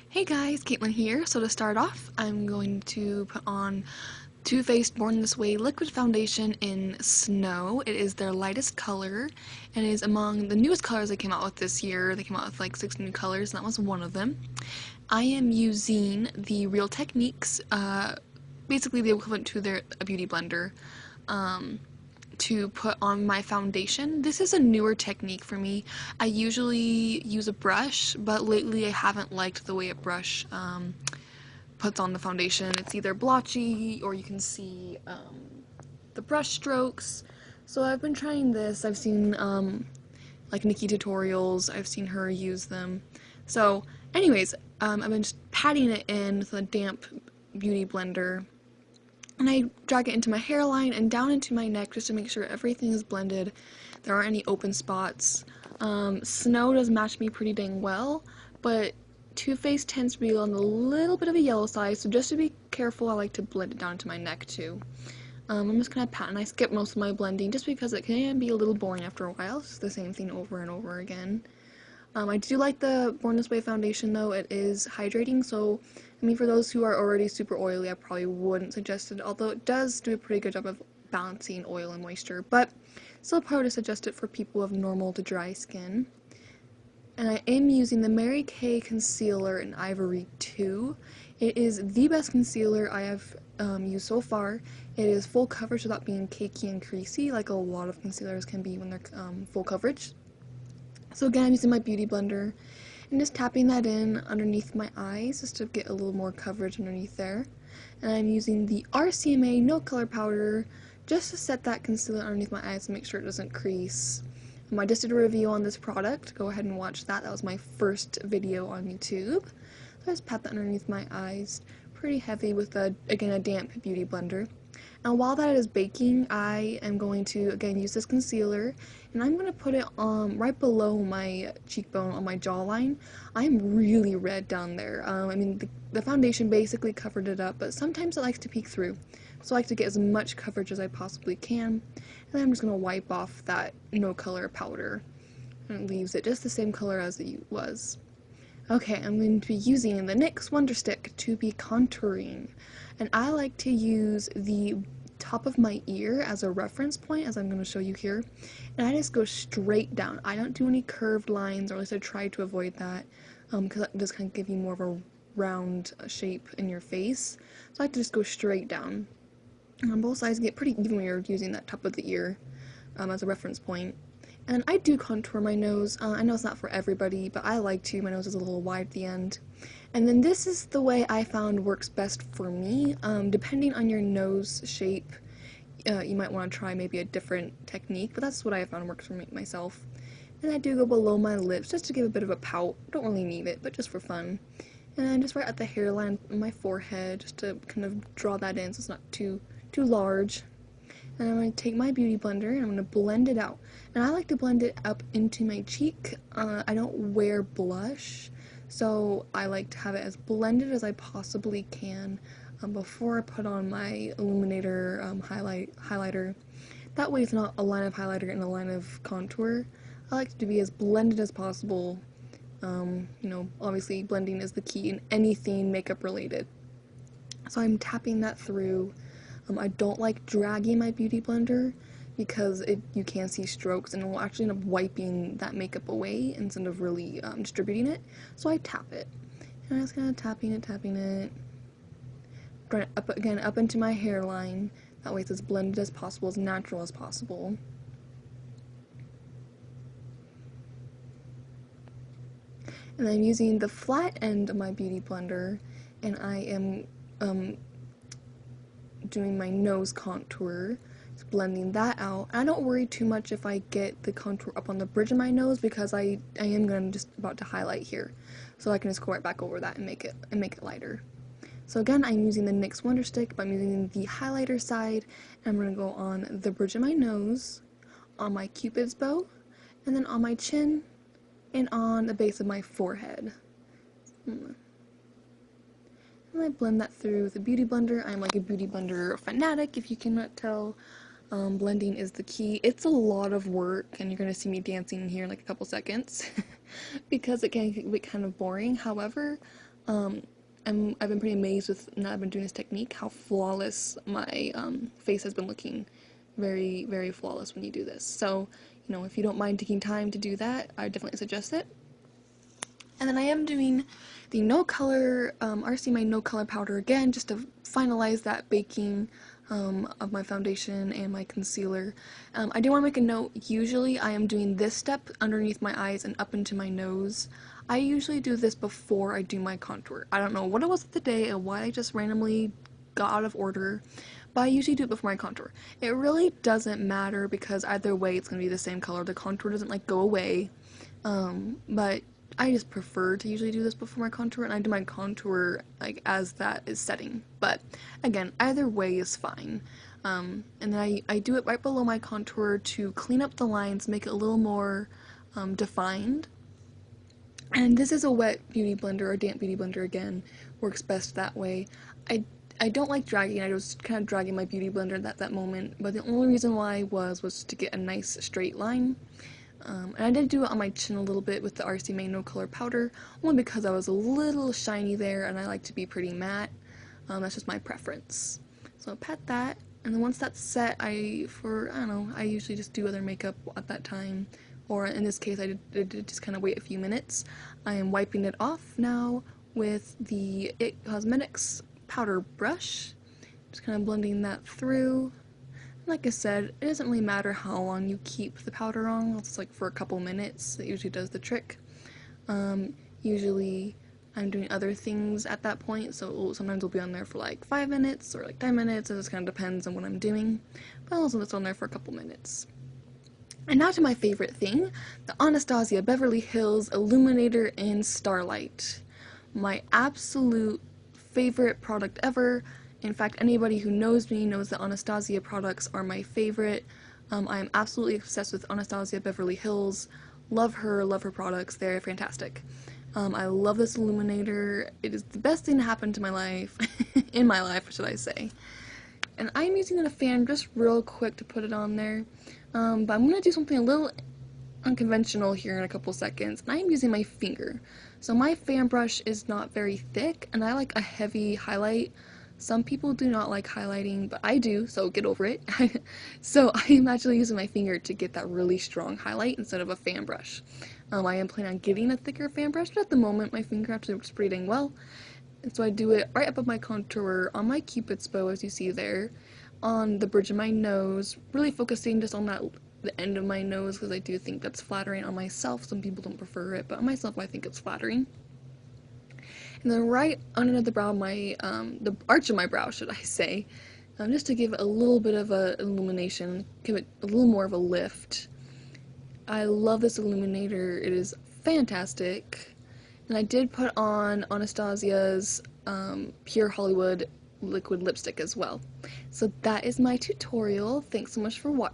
Hey guys, Caitlin here. So to start off, I'm going to put on Too Faced Born This Way Liquid Foundation in Snow. It is their lightest color, and it is among the newest colors they came out with this year. They came out with like 6 new colors, and that was one of them. I am using the Real Techniques, basically the equivalent to their a beauty blender, to put on my foundation. This is a newer technique for me. I usually use a brush, but lately I haven't liked the way a brush puts on the foundation. It's either blotchy or you can see the brush strokes. So I've been trying this. I've seen like Nikki tutorials. I've seen her use them. So anyways, I've been just patting it in with a damp beauty blender. And I drag it into my hairline and down into my neck just to make sure everything is blended. There aren't any open spots. Snow does match me pretty dang well, but Too Faced tends to be on a little bit of a yellow side, so just to be careful, I like to blend it down into my neck too. I'm just kind of patting. I skip most of my blending just because it can be a little boring after a while. It's the same thing over and over again. I do like the Born This Way foundation though. It is hydrating, so I mean for those who are already super oily, I probably wouldn't suggest it, although it does do a pretty good job of balancing oil and moisture, but still probably suggest it for people with normal to dry skin. And I am using the Mary Kay Concealer in Ivory 2. It is the best concealer I have used so far. It is full coverage without being cakey and creasy like a lot of concealers can be when they're full coverage. So again, I'm using my beauty blender and just tapping that in underneath my eyes just to get a little more coverage underneath there. And I'm using the RCMA No Color Powder just to set that concealer underneath my eyes to make sure it doesn't crease. I just did a review on this product. Go ahead and watch that. That was my first video on YouTube. So I just pat that underneath my eyes pretty heavy with, again, a damp beauty blender. And while that is baking, I am going to, again, use this concealer, and I'm going to put it right below my cheekbone on my jawline. I'm really red down there. I mean, the foundation basically covered it up, but sometimes it likes to peek through. So I like to get as much coverage as I possibly can. And then I'm just going to wipe off that no color powder. And it leaves it just the same color as it was. Okay, I'm going to be using the NYX Wonder Stick to be contouring. And I like to use the top of my ear as a reference point, as I'm going to show you here. And I just go straight down. I don't do any curved lines, or at least I try to avoid that, because that does kind of give you more of a round shape in your face. So I like to just go straight down. And on both sides, get pretty even when you're using that top of the ear as a reference point. And I do contour my nose. I know it's not for everybody, but I like to. My nose is a little wide at the end. And then this is the way I found works best for me. Depending on your nose shape, you might want to try maybe a different technique, but that's what I found works for me myself. And I do go below my lips just to give a bit of a pout. Don't really need it, but just for fun. And then just right at the hairline on my forehead, just to kind of draw that in so it's not too large. And I'm going to take my beauty blender and I'm going to blend it out. And I like to blend it up into my cheek. I don't wear blush, so I like to have it as blended as I possibly can before I put on my Illuminator highlighter. That way it's not a line of highlighter and a line of contour. I like it to be as blended as possible. You know, obviously blending is the key in anything makeup related. So I'm tapping that through. I don't like dragging my beauty blender because you can see strokes and it will actually end up wiping that makeup away instead of really distributing it. So I tap it. And I'm just kind of tapping it. Bring it up again, up into my hairline. That way it's as blended as possible, as natural as possible. And I'm using the flat end of my beauty blender, and I am doing my nose contour, just blending that out. And I don't worry too much if I get the contour up on the bridge of my nose because I am going to just about to highlight here, so I can just go right back over that and make it lighter. So again, I'm using the NYX Wonder Stick, but I'm using the highlighter side, and I'm going to go on the bridge of my nose, on my cupid's bow, and then on my chin, and on the base of my forehead. And I blend that through with a beauty blender. I'm like a beauty blender fanatic, if you cannot tell. Blending is the key. It's a lot of work, and you're going to see me dancing here in like a couple seconds because it can be kind of boring. However, I've been pretty amazed with, now I've been doing this technique, how flawless my face has been looking. Very, very flawless when you do this. So, you know, if you don't mind taking time to do that, I definitely suggest it. And then I am doing the No Color, RCMA No Color powder again, just to finalize that baking of my foundation and my concealer. I do want to make a note, usually I am doing this step underneath my eyes and up into my nose. I usually do this before I do my contour. I don't know what it was the day and why I just randomly got out of order, but I usually do it before my contour. It really doesn't matter because either way it's going to be the same color. The contour doesn't like go away, but I just prefer to usually do this before my contour, and I do my contour like as that is setting. But again, either way is fine. And then I do it right below my contour to clean up the lines, make it a little more defined. And this is a wet beauty blender or damp beauty blender again, works best that way. I don't like dragging, I was kind of dragging my beauty blender at that moment, but the only reason why was to get a nice straight line. And I did do it on my chin a little bit with the RCMA No Color powder, only because I was a little shiny there and I like to be pretty matte. That's just my preference. So I'll pat that, and then once that's set, I don't know, I usually just do other makeup at that time, or in this case I did just kind of wait a few minutes. I am wiping it off now with the IT Cosmetics powder brush, just kind of blending that through. Like I said, it doesn't really matter how long you keep the powder on, it's like for a couple minutes, it usually does the trick. Usually I'm doing other things at that point, so sometimes it'll be on there for like 5 minutes or like 10 minutes, it just kind of depends on what I'm doing, but also it's on there for a couple minutes. And now to my favorite thing, the Anastasia Beverly Hills Illuminator in Starlight. My absolute favorite product ever. In fact, anybody who knows me knows that Anastasia products are my favorite. I am absolutely obsessed with Anastasia Beverly Hills. Love her products, they're fantastic. I love this illuminator. It is the best thing to happen to my life, in my life, should I say. And I'm using a fan just real quick to put it on there. But I'm going to do something a little unconventional here in a couple seconds. And I'm using my finger. So my fan brush is not very thick, and I like a heavy highlight. Some people do not like highlighting, but I do, so get over it. So I am actually using my finger to get that really strong highlight instead of a fan brush. I am planning on getting a thicker fan brush, but at the moment my finger actually works pretty dang well. And so I do it right above my contour, on my cupid's bow as you see there, on the bridge of my nose, really focusing just on the end of my nose because I do think that's flattering on myself. Some people don't prefer it, but on myself I think it's flattering. And then right under the brow, the arch of my brow, should I say, just to give it a little bit of a illumination, give it a little more of a lift. I love this illuminator, it is fantastic. And I did put on Anastasia's Pure Hollywood liquid lipstick as well. So that is my tutorial. Thanks so much for watching.